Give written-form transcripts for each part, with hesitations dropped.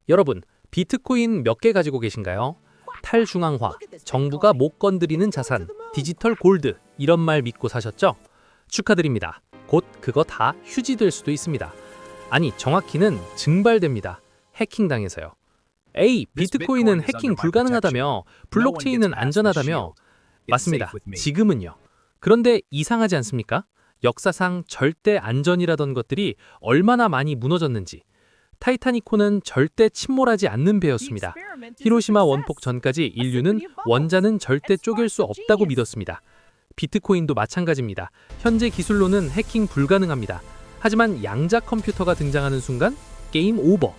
여러분, 비트코인 몇 개 가지고 계신가요? 탈중앙화, 정부가 못 건드리는 자산, 디지털 골드 이런 말 믿고 사셨죠? 축하드립니다. 곧 그거 다 휴지될 수도 있습니다. 아니, 정확히는 증발됩니다. 해킹당해서요. 에이, 비트코인은 해킹 불가능하다며, 블록체인은 안전하다며. 맞습니다. 지금은요. 그런데 이상하지 않습니까? 역사상 절대 안전이라던 것들이 얼마나 많이 무너졌는지. 타이타닉호는 절대 침몰하지 않는 배였습니다. 히로시마 원폭 전까지 인류는 원자는 절대 쪼갤 수 없다고 믿었습니다. 비트코인도 마찬가지입니다. 현재 기술로는 해킹 불가능합니다. 하지만 양자 컴퓨터가 등장하는 순간 게임 오버.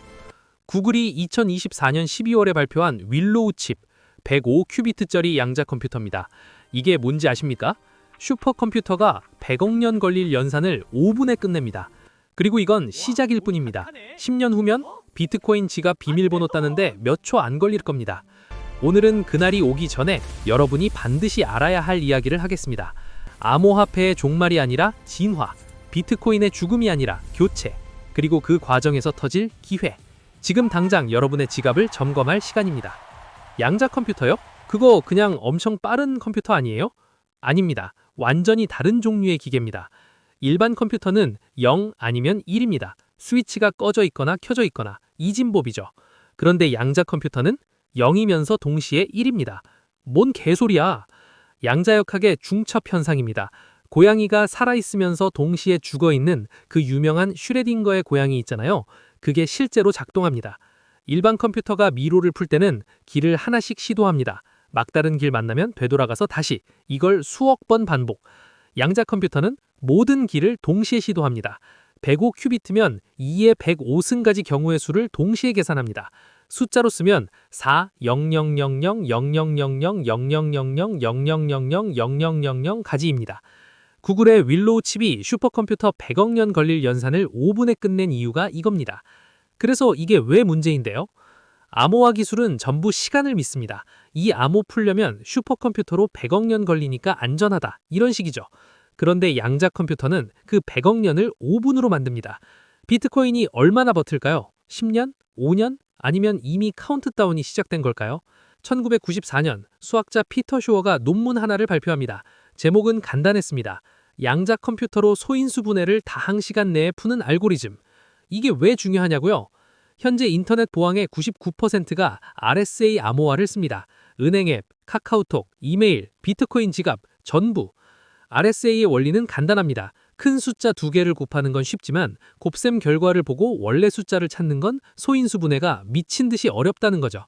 구글이 2024년 12월에 발표한 윌로우 칩 105큐비트짜리 양자 컴퓨터입니다. 이게 뭔지 아십니까? 슈퍼컴퓨터가 100억 년 걸릴 연산을 5분에 끝냅니다. 그리고 이건 시작일 뿐입니다. 10년 후면 비트코인 지갑 비밀번호 따는데 몇 초 안 걸릴 겁니다. 오늘은 그날이 오기 전에 여러분이 반드시 알아야 할 이야기를 하겠습니다. 암호화폐의 종말이 아니라 진화, 비트코인의 죽음이 아니라 교체, 그리고 그 과정에서 터질 기회. 지금 당장 여러분의 지갑을 점검할 시간입니다. 양자 컴퓨터요? 그거 그냥 엄청 빠른 컴퓨터 아니에요? 아닙니다. 완전히 다른 종류의 기계입니다. 일반 컴퓨터는 0 아니면 1입니다. 스위치가 꺼져 있거나 켜져 있거나 이진법이죠. 그런데 양자 컴퓨터는 0이면서 동시에 1입니다. 뭔 개소리야. 양자역학의 중첩 현상입니다. 고양이가 살아있으면서 동시에 죽어있는 그 유명한 슈레딩거의 고양이 있잖아요. 그게 실제로 작동합니다. 일반 컴퓨터가 미로를 풀 때는 길을 하나씩 시도합니다. 막다른 길 만나면 되돌아가서 다시, 이걸 수억 번 반복. 양자 컴퓨터는 모든 길을 동시에 시도합니다. 105큐비트면 2의 105승까지 경우의 수를 동시에 계산합니다. 숫자로 쓰면 4, 0, 0, 0, 0, 0, 0, 0, 0, 0, 0, 0, 0, 0, 0, 0, 0, 0, 0, 0, 0 가지입니다. 구글의 윌로우 칩이 슈퍼컴퓨터 100억 년 걸릴 연산을 5분에 끝낸 이유가 이겁니다. 그래서 이게 왜 문제인데요? 암호화 기술은 전부 시간을 믿습니다. 이 암호 풀려면 슈퍼컴퓨터로 100억 년 걸리니까 안전하다. 이런 식이죠. 그런데 양자 컴퓨터는 그 100억 년을 5분으로 만듭니다. 비트코인이 얼마나 버틸까요? 10년? 5년? 아니면 이미 카운트다운이 시작된 걸까요? 1994년 수학자 피터 쇼어가 논문 하나를 발표합니다. 제목은 간단했습니다. 양자 컴퓨터로 소인수 분해를 다항 시간 내에 푸는 알고리즘. 이게 왜 중요하냐고요? 현재 인터넷 보안의 99%가 RSA 암호화를 씁니다. 은행 앱, 카카오톡, 이메일, 비트코인 지갑, 전부. RSA의 원리는 간단합니다. 큰 숫자 2개를 곱하는 건 쉽지만 곱셈 결과를 보고 원래 숫자를 찾는 건 소인수 분해가 미친 듯이 어렵다는 거죠.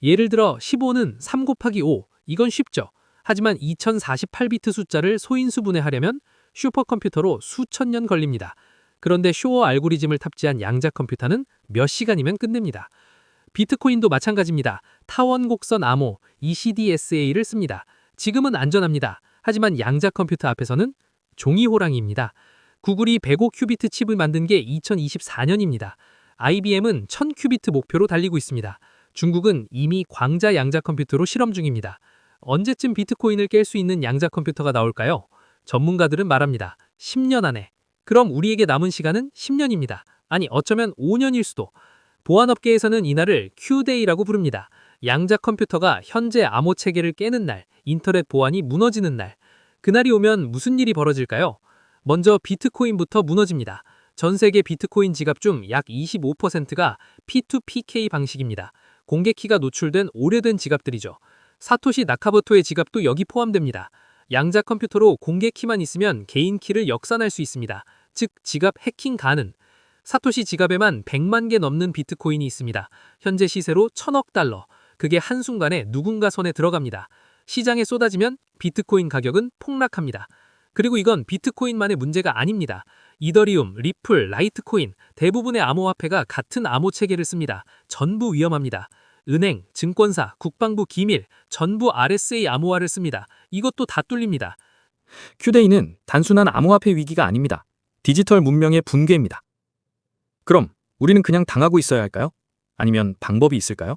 예를 들어 15는 3 곱하기 5, 이건 쉽죠. 하지만 2048비트 숫자를 소인수 분해하려면 슈퍼컴퓨터로 수천 년 걸립니다. 그런데 쇼어 알고리즘을 탑재한 양자 컴퓨터는 몇 시간이면 끝냅니다. 비트코인도 마찬가지입니다. 타원 곡선 암호 ECDSA를 씁니다. 지금은 안전합니다. 하지만 양자 컴퓨터 앞에서는 종이 호랑이입니다. 구글이 105큐비트 칩을 만든 게 2024년입니다. IBM은 1000큐비트 목표로 달리고 있습니다. 중국은 이미 광자 양자 컴퓨터로 실험 중입니다. 언제쯤 비트코인을 깰 수 있는 양자 컴퓨터가 나올까요? 전문가들은 말합니다. 10년 안에. 그럼 우리에게 남은 시간은 10년입니다. 아니, 어쩌면 5년일 수도. 보안업계에서는 이날을 Q-Day라고 부릅니다. 양자 컴퓨터가 현재 암호 체계를 깨는 날, 인터넷 보안이 무너지는 날. 그날이 오면 무슨 일이 벌어질까요? 먼저 비트코인부터 무너집니다. 전 세계 비트코인 지갑 중 약 25%가 P2PK 방식입니다. 공개키가 노출된 오래된 지갑들이죠. 사토시 나카모토의 지갑도 여기 포함됩니다. 양자 컴퓨터로 공개키만 있으면 개인 키를 역산할 수 있습니다. 즉, 지갑 해킹 가능. 사토시 지갑에만 100만 개 넘는 비트코인이 있습니다. 현재 시세로 1000억 달러. 그게 한순간에 누군가 손에 들어갑니다. 시장에 쏟아지면 비트코인 가격은 폭락합니다. 그리고 이건 비트코인만의 문제가 아닙니다. 이더리움, 리플, 라이트코인, 대부분의 암호화폐가 같은 암호 체계를 씁니다. 전부 위험합니다. 은행, 증권사, 국방부 기밀, 전부 RSA 암호화를 씁니다. 이것도 다 뚫립니다. 큐데이는 단순한 암호화폐 위기가 아닙니다. 디지털 문명의 붕괴입니다. 그럼 우리는 그냥 당하고 있어야 할까요? 아니면 방법이 있을까요?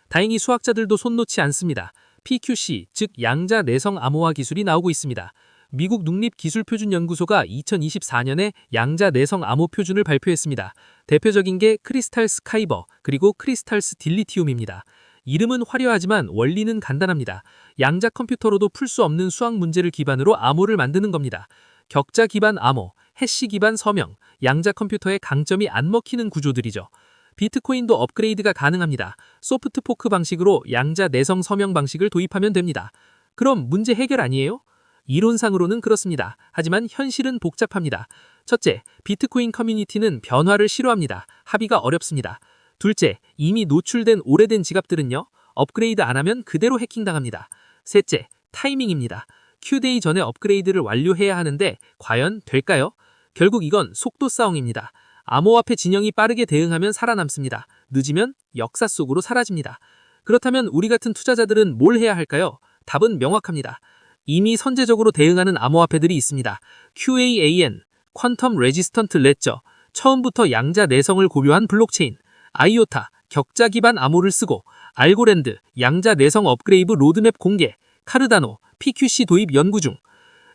다행히 수학자들도 손 놓지 않습니다. PQC, 즉 양자 내성 암호화 기술이 나오고 있습니다. 미국 국립기술표준연구소가 2024년에 양자 내성 암호 표준을 발표했습니다. 대표적인 게 크리스탈 스카이버 그리고 크리스탈스 딜리티움입니다. 이름은 화려하지만 원리는 간단합니다. 양자 컴퓨터로도 풀 수 없는 수학 문제를 기반으로 암호를 만드는 겁니다. 격자 기반 암호, 해시 기반 서명, 양자 컴퓨터의 강점이 안 먹히는 구조들이죠. 비트코인도 업그레이드가 가능합니다. 소프트 포크 방식으로 양자 내성 서명 방식을 도입하면 됩니다. 그럼 문제 해결 아니에요? 이론상으로는 그렇습니다. 하지만 현실은 복잡합니다. 첫째, 비트코인 커뮤니티는 변화를 싫어합니다. 합의가 어렵습니다. 둘째, 이미 노출된 오래된 지갑들은요, 업그레이드 안 하면 그대로 해킹당합니다. 셋째, 타이밍입니다. Q-데이 전에 업그레이드를 완료해야 하는데 과연 될까요? 결국 이건 속도 싸움입니다. 암호화폐 진영이 빠르게 대응하면 살아남습니다. 늦으면 역사 속으로 사라집니다. 그렇다면 우리 같은 투자자들은 뭘 해야 할까요? 답은 명확합니다. 이미 선제적으로 대응하는 암호화폐들이 있습니다. QAAN, 퀀텀 레지스턴트 레저, 처음부터 양자 내성을 고려한 블록체인, 아이오타, 격자 기반 암호를 쓰고, 알고랜드, 양자 내성 업그레이드 로드맵 공개, 카르다노, PQC 도입 연구 중.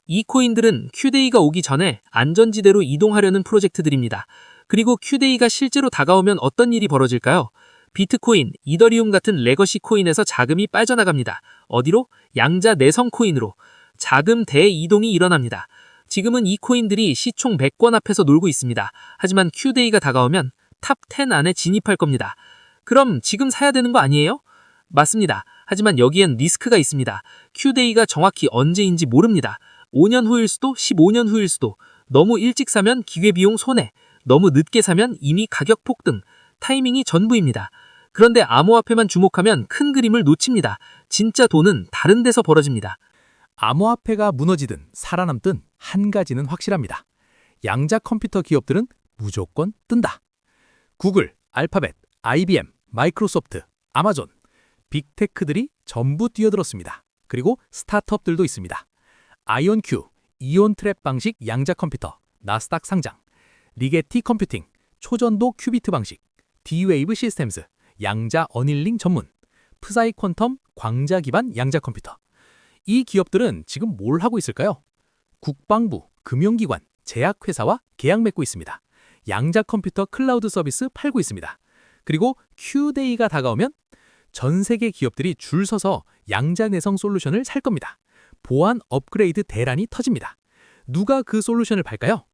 이 코인들은 Q-데이가 오기 전에 안전지대로 이동하려는 프로젝트들입니다. 그리고 Q-데이가 실제로 다가오면 어떤 일이 벌어질까요? 비트코인, 이더리움 같은 레거시 코인에서 자금이 빠져나갑니다. 어디로? 양자 내성 코인으로. 자금 대이동이 일어납니다. 지금은 이 코인들이 시총 100권 앞에서 놀고 있습니다. 하지만 Q-데이가 다가오면 탑 10 안에 진입할 겁니다. 그럼 지금 사야 되는 거 아니에요? 맞습니다. 하지만 여기엔 리스크가 있습니다. Q-데이가 정확히 언제인지 모릅니다. 5년 후일 수도 15년 후일 수도. 너무 일찍 사면 기회비용 손해, 너무 늦게 사면 이미 가격 폭등, 타이밍이 전부입니다. 그런데 암호화폐만 주목하면 큰 그림을 놓칩니다. 진짜 돈은 다른 데서 벌어집니다. 암호화폐가 무너지든 살아남든 한 가지는 확실합니다. 양자 컴퓨터 기업들은 무조건 뜬다. 구글, 알파벳, IBM, 마이크로소프트, 아마존, 빅테크들이 전부 뛰어들었습니다. 그리고 스타트업들도 있습니다. 아이온큐, 이온트랩 방식 양자 컴퓨터, 나스닥 상장, 리게티 컴퓨팅, 초전도 큐비트 방식, D-웨이브 시스템즈, 양자 어닐링 전문, 프사이 퀀텀 광자 기반 양자 컴퓨터. 이 기업들은 지금 뭘 하고 있을까요? 국방부, 금융기관, 제약회사와 계약 맺고 있습니다. 양자 컴퓨터 클라우드 서비스 팔고 있습니다. 그리고 Q-데이가 다가오면 전 세계 기업들이 줄 서서 양자 내성 솔루션을 살 겁니다. 보안 업그레이드 대란이 터집니다. 누가 그 솔루션을 팔까요?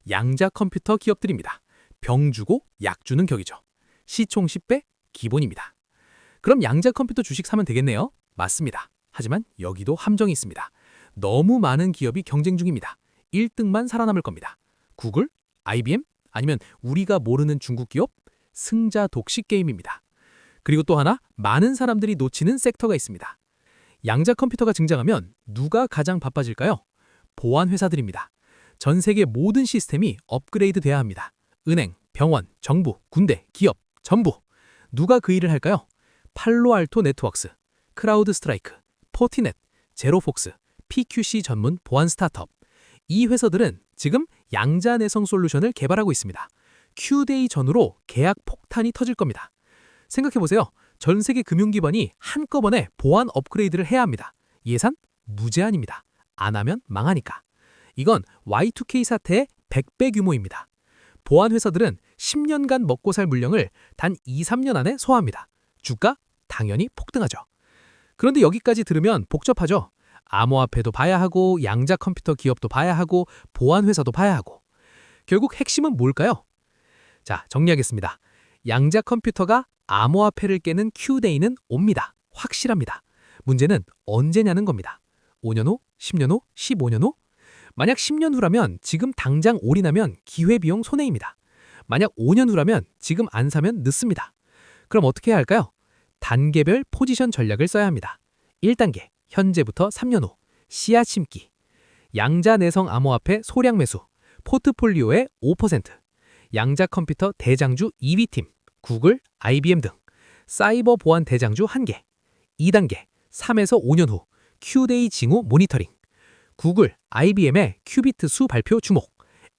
양자 컴퓨터 기업들입니다. 병 주고 약 주는 격이죠. 시총 10배 기본입니다. 그럼 양자 컴퓨터 주식 사면 되겠네요? 맞습니다. 하지만 여기도 함정이 있습니다. 너무 많은 기업이 경쟁 중입니다. 1등만 살아남을 겁니다. 구글, IBM, 아니면 우리가 모르는 중국 기업? 승자 독식 게임입니다. 그리고 또 하나 많은 사람들이 놓치는 섹터가 있습니다. 양자 컴퓨터가 등장하면 누가 가장 바빠질까요? 보안 회사들입니다. 전 세계 모든 시스템이 업그레이드 돼야 합니다. 은행, 병원, 정부, 군대, 기업, 전부. 누가 그 일을 할까요? 팔로알토 네트워크스, 크라우드 스트라이크, 포티넷, 제로폭스, PQC 전문 보안 스타트업. 이 회사들은 지금 양자 내성 솔루션을 개발하고 있습니다. Q-데이 전후로 계약 폭탄이 터질 겁니다. 생각해보세요. 전 세계 금융기관이 한꺼번에 보안 업그레이드를 해야 합니다. 예산? 무제한입니다. 안 하면 망하니까. 이건 Y2K 사태의 100배 규모입니다. 보안 회사들은 10년간 먹고 살 물량을 단 2, 3년 안에 소화합니다. 주가? 당연히 폭등하죠. 그런데 여기까지 들으면 복잡하죠. 암호화폐도 봐야 하고 양자 컴퓨터 기업도 봐야 하고 보안 회사도 봐야 하고. 결국 핵심은 뭘까요? 자, 정리하겠습니다. 양자 컴퓨터가 암호화폐를 깨는 Q-데이는 옵니다. 확실합니다. 문제는 언제냐는 겁니다. 5년 후, 10년 후, 15년 후? 만약 10년 후라면 지금 당장 올인하면 기회비용 손해입니다. 만약 5년 후라면 지금 안 사면 늦습니다. 그럼 어떻게 해야 할까요? 단계별 포지션 전략을 써야 합니다. 1단계, 현재부터 3년 후, 씨앗 심기. 양자 내성 암호화폐 소량 매수, 포트폴리오의 5%. 양자 컴퓨터 대장주 2위팀, 구글, IBM 등. 사이버 보안 대장주 1개. 2단계, 3에서 5년 후, Q-데이 징후 모니터링. 구글, IBM의 큐비트 수 발표 주목.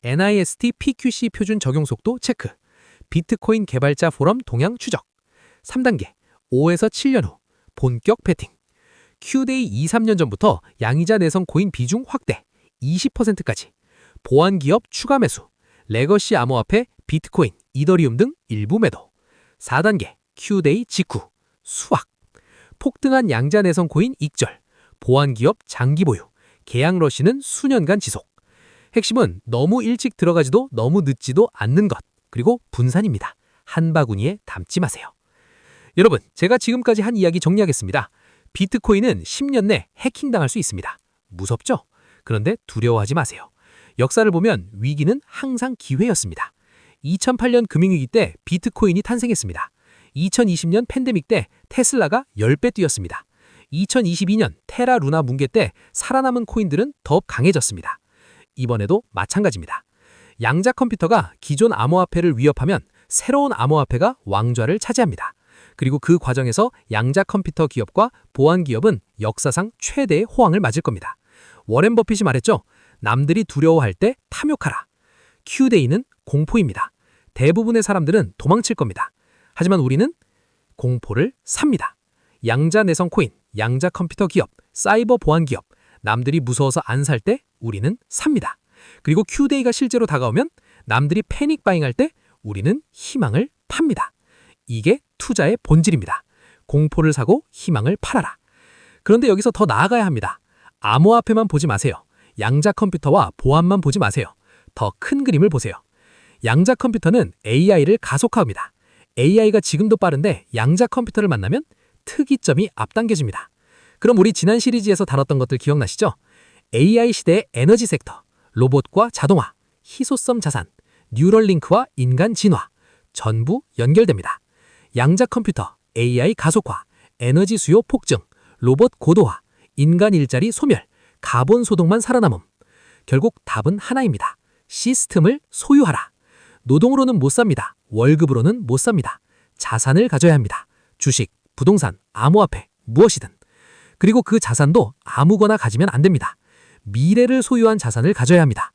NIST PQC 표준 적용 속도 체크. 비트코인 개발자 포럼 동향 추적. 3단계, 5에서 7년 후, 본격 베팅. Q-데이 2, 3년 전부터 양이자 내성 코인 비중 확대. 20%까지. 보안기업 추가 매수. 레거시 암호화폐, 비트코인, 이더리움 등 일부 매도. 4단계 Q-데이 직후. 수확. 폭등한 양자 내성 코인 익절. 보안기업 장기 보유. 계약 러시는 수년간 지속. 핵심은 너무 일찍 들어가지도 너무 늦지도 않는 것. 그리고 분산입니다. 한 바구니에 담지 마세요. 여러분, 제가 지금까지 한 이야기 정리하겠습니다. 비트코인은 10년 내 해킹당할 수 있습니다. 무섭죠? 그런데 두려워하지 마세요. 역사를 보면 위기는 항상 기회였습니다. 2008년 금융위기 때 비트코인이 탄생했습니다. 2020년 팬데믹 때 테슬라가 10배 뛰었습니다. 2022년 테라 루나 붕괴 때 살아남은 코인들은 더 강해졌습니다. 이번에도 마찬가지입니다. 양자 컴퓨터가 기존 암호화폐를 위협하면 새로운 암호화폐가 왕좌를 차지합니다. 그리고 그 과정에서 양자 컴퓨터 기업과 보안 기업은 역사상 최대의 호황을 맞을 겁니다. 워렌 버핏이 말했죠. 남들이 두려워할 때 탐욕하라. Q-데이는 공포입니다. 대부분의 사람들은 도망칠 겁니다. 하지만 우리는 공포를 삽니다. 양자 내성 코인, 양자 컴퓨터 기업, 사이버 보안 기업, 남들이 무서워서 안 살 때 우리는 삽니다. 그리고 Q-데이가 실제로 다가오면 남들이 패닉 바잉할 때 우리는 희망을 팝니다. 이게 투자의 본질입니다. 공포를 사고 희망을 팔아라. 그런데 여기서 더 나아가야 합니다. 암호화폐만 보지 마세요. 양자 컴퓨터와 보안만 보지 마세요. 더 큰 그림을 보세요. 양자 컴퓨터는 AI를 가속화합니다. AI가 지금도 빠른데 양자 컴퓨터를 만나면 특이점이 앞당겨집니다. 그럼 우리 지난 시리즈에서 다뤘던 것들 기억나시죠? AI 시대의 에너지 섹터, 로봇과 자동화, 희소성 자산, 뉴럴링크와 인간 진화, 전부 연결됩니다. 양자 컴퓨터, AI 가속화, 에너지 수요 폭증, 로봇 고도화, 인간 일자리 소멸, 가본 소득만 살아남음. 결국 답은 하나입니다. 시스템을 소유하라. 노동으로는 못 삽니다. 월급으로는 못 삽니다. 자산을 가져야 합니다. 주식, 부동산, 암호화폐, 무엇이든. 그리고 그 자산도 아무거나 가지면 안 됩니다. 미래를 소유한 자산을 가져야 합니다.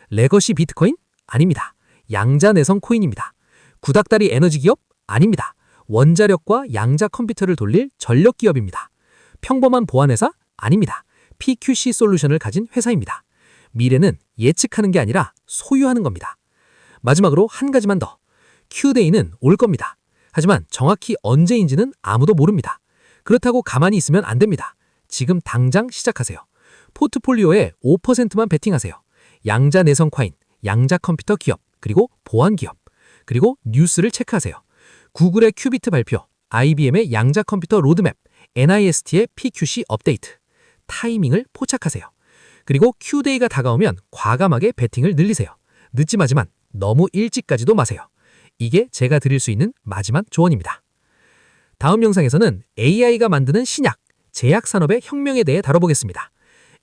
레거시 비트코인? 아닙니다. 양자 내성 코인입니다. 구닥다리 에너지 기업? 아닙니다. 원자력과 양자 컴퓨터를 돌릴 전력 기업입니다. 평범한 보안회사? 아닙니다. PQC 솔루션을 가진 회사입니다. 미래는 예측하는 게 아니라 소유하는 겁니다. 마지막으로 한 가지만 더. Q-데이는 올 겁니다. 하지만 정확히 언제인지는 아무도 모릅니다. 그렇다고 가만히 있으면 안 됩니다. 지금 당장 시작하세요. 포트폴리오에 5%만 베팅하세요. 양자 내성 코인, 양자 컴퓨터 기업, 그리고 보안 기업, 그리고 뉴스를 체크하세요. 구글의 큐비트 발표, IBM의 양자 컴퓨터 로드맵, NIST의 PQC 업데이트. 타이밍을 포착하세요. 그리고 Q-데이가 다가오면 과감하게 베팅을 늘리세요. 늦지마지만 너무 일찍 가지도 마세요. 이게 제가 드릴 수 있는 마지막 조언입니다. 다음 영상에서는 AI가 만드는 신약, 제약 산업의 혁명에 대해 다뤄보겠습니다.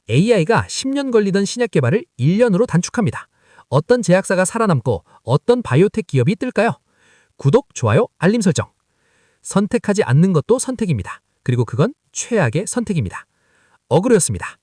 AI가 10년 걸리던 신약 개발을 1년으로 단축합니다. 어떤 제약사가 살아남고 어떤 바이오텍 기업이 뜰까요? 구독, 좋아요, 알림 설정. 선택하지 않는 것도 선택입니다. 그리고 그건 최악의 선택입니다. 어그로였습니다.